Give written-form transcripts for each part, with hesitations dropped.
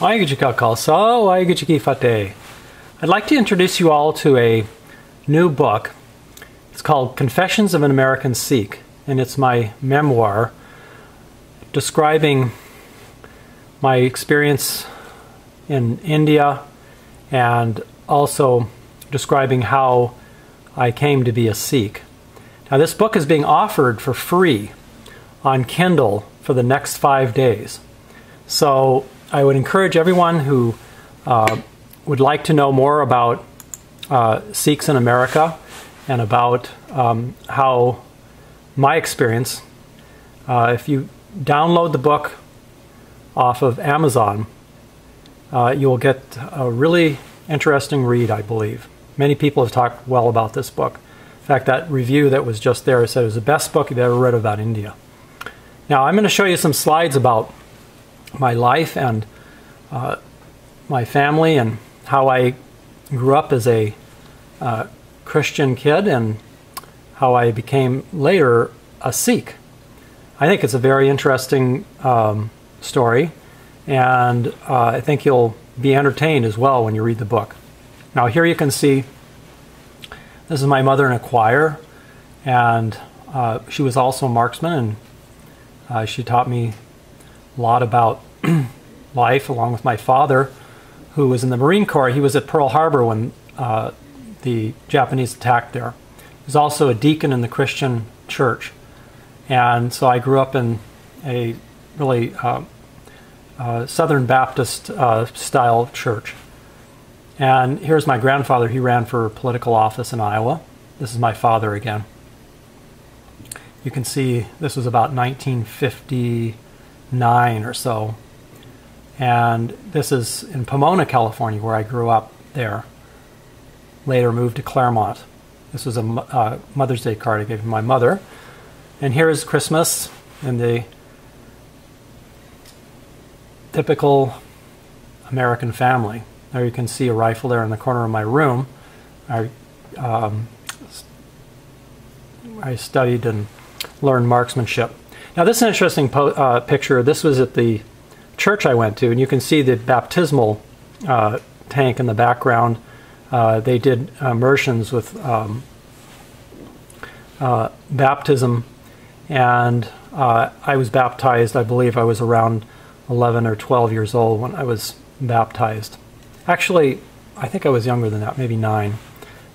Waheguru Ji Ka Khalsa, Waheguru Ji Ki Fateh. I'd like to introduce you all to a new book. It's called Confessions of an American Sikh, and it's my memoir describing my experience in India and also describing how I came to be a Sikh. Now, this book is being offered for free on Kindle for the next 5 days. So I would encourage everyone who would like to know more about Sikhs in America and about how my experience, if you download the book off of Amazon, you will get a really interesting read, I believe. Many people have talked well about this book. In fact, that review that was just there said it was the best book you've ever read about India. Now, I'm going to show you some slides about my life and my family and how I grew up as a Christian kid and how I became later a Sikh. I think it's a very interesting story, and I think you'll be entertained as well when you read the book. Now, here you can see this is my mother in a choir, and she was also a marksman, and she taught me a lot about life, along with my father, who was in the Marine Corps. He was at Pearl Harbor when the Japanese attacked there. He was also a deacon in the Christian church. And so I grew up in a really Southern Baptist style church. And here's my grandfather. He ran for political office in Iowa. This is my father again. You can see this was about 1959 or so. And this is in Pomona, California, where I grew up there. Later moved to Claremont. This was a Mother's Day card I gave to my mother. And here is Christmas in the typical American family. There you can see a rifle there in the corner of my room. I studied and learned marksmanship. Now, this is an interesting picture. This was at the church I went to, and you can see the baptismal tank in the background. They did immersions with baptism, and I was baptized. I believe I was around 11 or 12 years old when I was baptized. Actually, I think I was younger than that, maybe 9.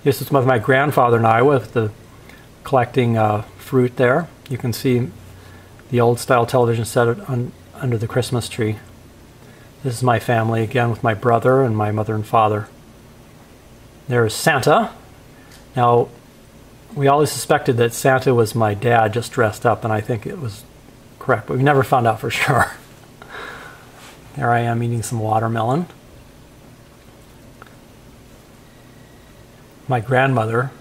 This is with my grandfather in Iowa, collecting fruit there. You can see the old style television set under the Christmas tree. This is my family again, with my brother and my mother and father. There's Santa. Now, we always suspected that Santa was my dad just dressed up, and I think it was correct, but we never found out for sure. There I am eating some watermelon. My grandmother,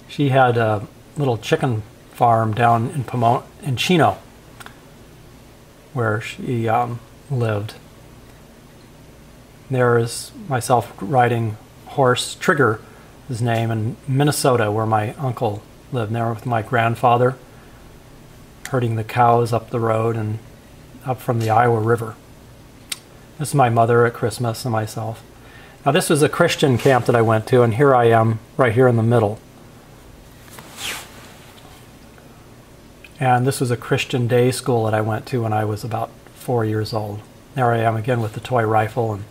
she had a little chicken farm down in Pomona, in Chino, where she lived. There is myself riding horse, Trigger, his name, in Minnesota, where my uncle lived. There with my grandfather, herding the cows up the road and up from the Iowa River. This is my mother at Christmas and myself. Now, this was a Christian camp that I went to, and here I am, right here in the middle. And this was a Christian day school that I went to when I was about 4 years old. There I am again with the toy rifle, and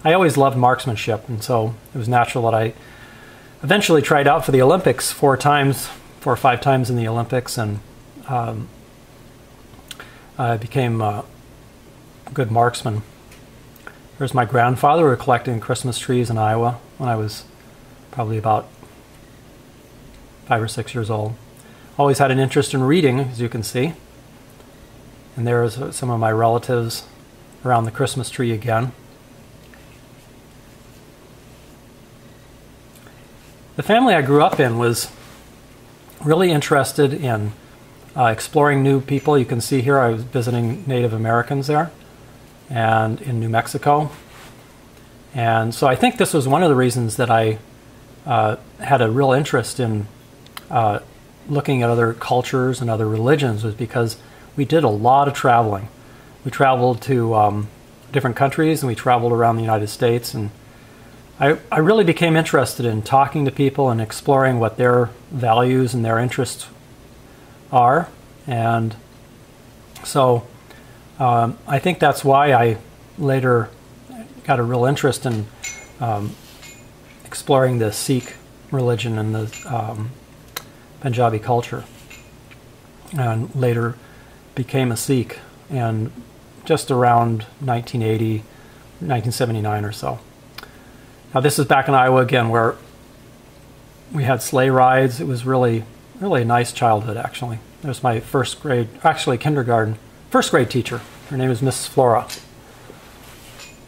I always loved marksmanship, and so it was natural that I eventually tried out for the Olympics 4 or 5 times in the Olympics, and I became a good marksman. Here's my grandfather. We were collecting Christmas trees in Iowa when I was probably about 5 or 6 years old. Always had an interest in reading, as you can see. And there's some of my relatives around the Christmas tree again. The family I grew up in was really interested in exploring new people. You can see here I was visiting Native Americans there and in New Mexico. And so I think this was one of the reasons that I had a real interest in looking at other cultures and other religions, was because we did a lot of traveling. We traveled to different countries, and we traveled around the United States. And I really became interested in talking to people and exploring what their values and their interests are. And so I think that's why I later got a real interest in exploring the Sikh religion and the Punjabi culture, and later became a Sikh, and just around 1980, 1979 or so. Now this is back in Iowa again, where we had sleigh rides. It was really a nice childhood, actually. It was my first grade, actually kindergarten, first grade teacher. Her name is Mrs. Flora.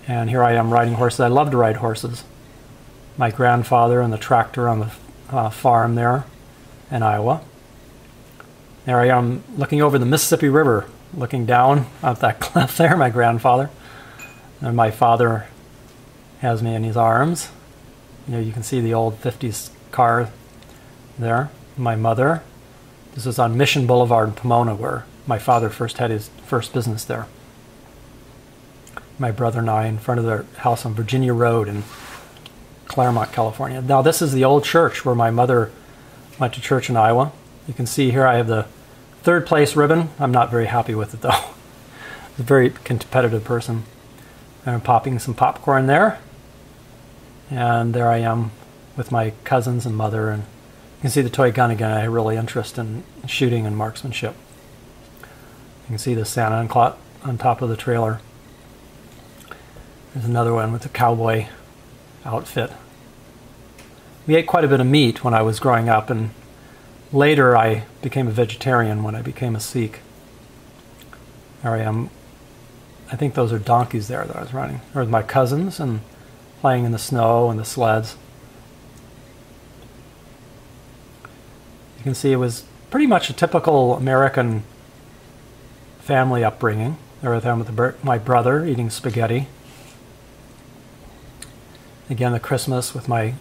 And here I am riding horses. I love to ride horses. My grandfather and the tractor on the farm there in Iowa. There I am looking over the Mississippi River, looking down at that cliff there, my grandfather. And my father has me in his arms. You know, you can see the old 50s car there. My mother. This is on Mission Boulevard in Pomona, where my father first had his first business there. My brother and I in front of their house on Virginia Road in Claremont, California. Now this is the old church where my mother went to church in Iowa. You can see here I have the third place ribbon. I'm not very happy with it though. I'm a very competitive person. I'm popping some popcorn there. And there I am with my cousins and mother. And you can see the toy gun again. I have really interest in shooting and marksmanship. You can see the Santa on top of the trailer. There's another one with the cowboy outfit. We ate quite a bit of meat when I was growing up, and later I became a vegetarian when I became a Sikh. There I am. I think those are donkeys there that I was riding. There was my cousins and playing in the snow and the sleds. You can see it was pretty much a typical American family upbringing. There I am with my brother eating spaghetti. Again, the Christmas with my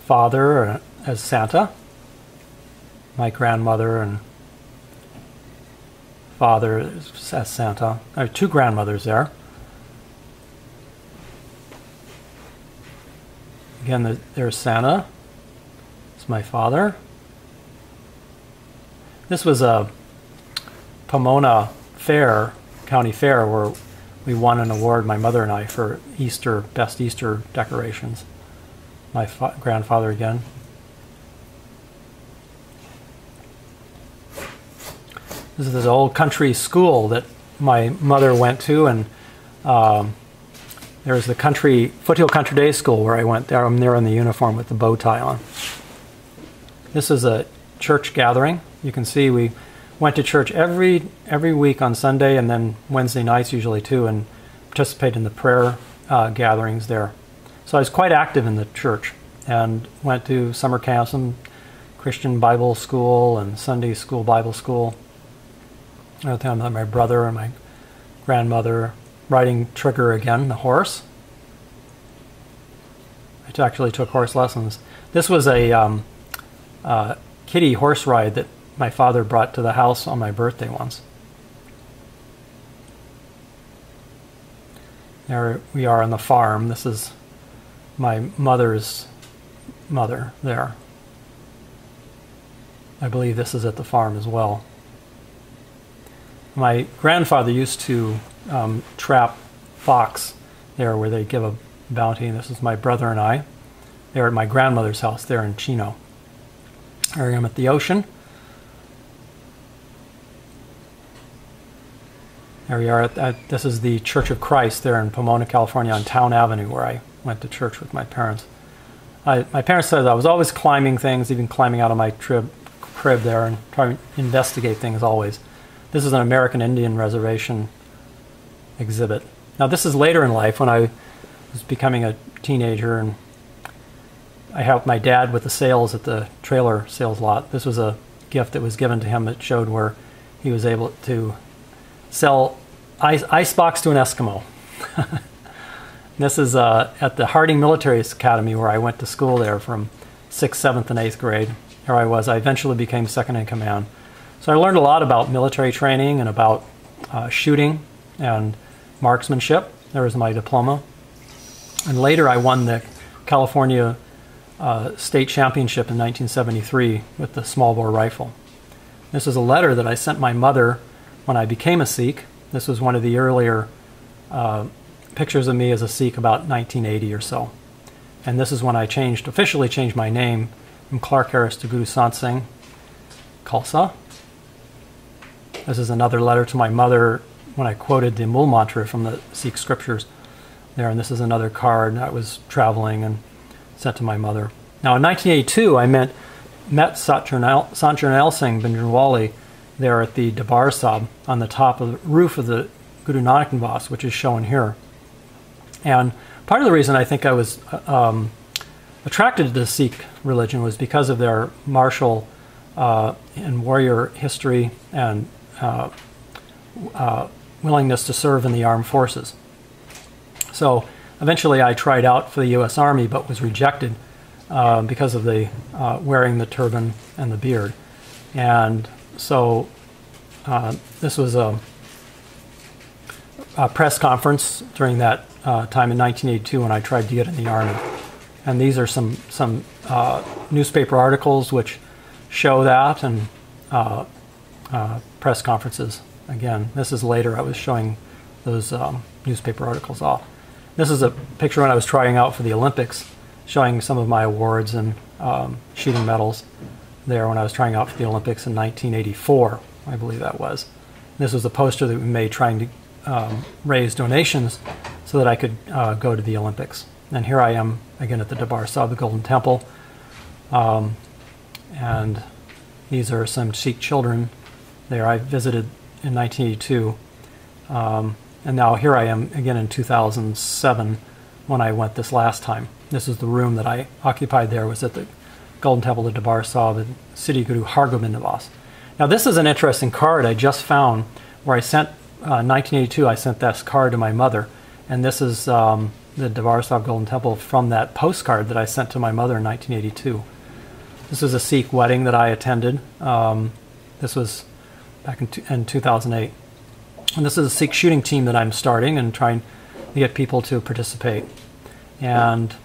father as Santa, my grandmother and father as Santa. I have two grandmothers there. Again, there's Santa. It's my father. This was a Pomona fair, county fair, where we won an award, my mother and I, for Easter, best Easter decorations. My grandfather again. This is this old country school that my mother went to, and there's the Foothill Country Day School where I went there. I'm there in the uniform with the bow tie on. This is a church gathering. You can see we went to church every week on Sunday, and then Wednesday nights usually too, and participated in the prayer gatherings there. So I was quite active in the church, and went to summer camps and Christian Bible school and Sunday school Bible school. I was with my brother and my grandmother, riding Trigger again, the horse. I actually took horse lessons. This was a kiddie horse ride that my father brought to the house on my birthday once. There we are on the farm. This is my mother's mother there. I believe this is at the farm as well. My grandfather used to trap fox there where they give a bounty. This is my brother and I. They're at my grandmother's house there in Chino. Here I am at the ocean. There we are. This is the Church of Christ there in Pomona, California, on Town Avenue, where I went to church with my parents. My parents said I was always climbing things, even climbing out of my crib there and trying to investigate things always. This is an American Indian reservation exhibit. Now this is later in life when I was becoming a teenager, and I helped my dad with the sales at the trailer sales lot. This was a gift that was given to him that showed where he was able to sell icebox to an Eskimo. This is at the Harding Military Academy, where I went to school there from 6th, 7th, and 8th grade. Here I was. I eventually became second in command. So I learned a lot about military training and about shooting and marksmanship. There was my diploma. And later I won the California State Championship in 1973 with the small bore rifle. This is a letter that I sent my mother when I became a Sikh. This was one of the earlier pictures of me as a Sikh, about 1980 or so. And this is when I officially changed my name from Clark Harris to Gursant Singh, Khalsa. This is another letter to my mother when I quoted the Mool Mantra from the Sikh scriptures there. And this is another card that was traveling and sent to my mother. Now in 1982, I met Charanjit Singh Bindranwali there at the Darbar Sahib on the top of the roof of the Guru Nanak Niwas, which is shown here. And part of the reason I think I was attracted to the Sikh religion was because of their martial and warrior history and willingness to serve in the armed forces. So eventually I tried out for the U.S. Army, but was rejected because of the wearing the turban and the beard. And so this was a press conference during that time in 1982 when I tried to get in the Army. And these are some newspaper articles which show that, and press conferences. Again, this is later I was showing those newspaper articles off. This is a picture when I was trying out for the Olympics, showing some of my awards and shooting medals there when I was trying out for the Olympics in 1984, I believe that was. This was a poster that we made trying to raise donations so that I could go to the Olympics. And here I am again at the Darbar Sahib, the Golden Temple. And these are some Sikh children there I visited in 1982. And now here I am again in 2007 when I went this last time. This is the room that I occupied there, was at the Golden Temple of Darbar Sahib in City Guru Hargobind Niwas. Now this is an interesting card I just found where I sent, 1982, I sent this card to my mother. And this is the Darbar Sahib Golden Temple from that postcard that I sent to my mother in 1982. This was a Sikh wedding that I attended. This was back in 2008. And this is a Sikh shooting team that I'm starting and trying to get people to participate. And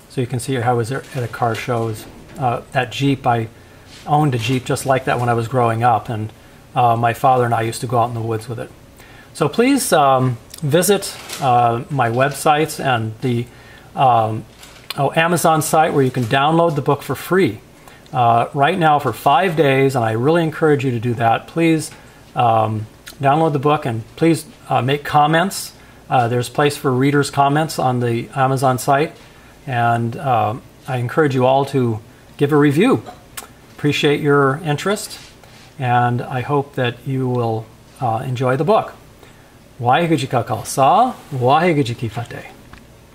so you can see how I was at a car show. That Jeep, I owned a Jeep just like that when I was growing up. And my father and I used to go out in the woods with it. So please visit my websites and the Amazon site where you can download the book for free. Right now for 5 days, and I really encourage you to do that. Please download the book and please make comments. There's a place for readers' comments on the Amazon site, and I encourage you all to give a review. Appreciate your interest, and I hope that you will enjoy the book. Waheguru Ji Ka Khalsa, Waheguru Ji Ki Fateh.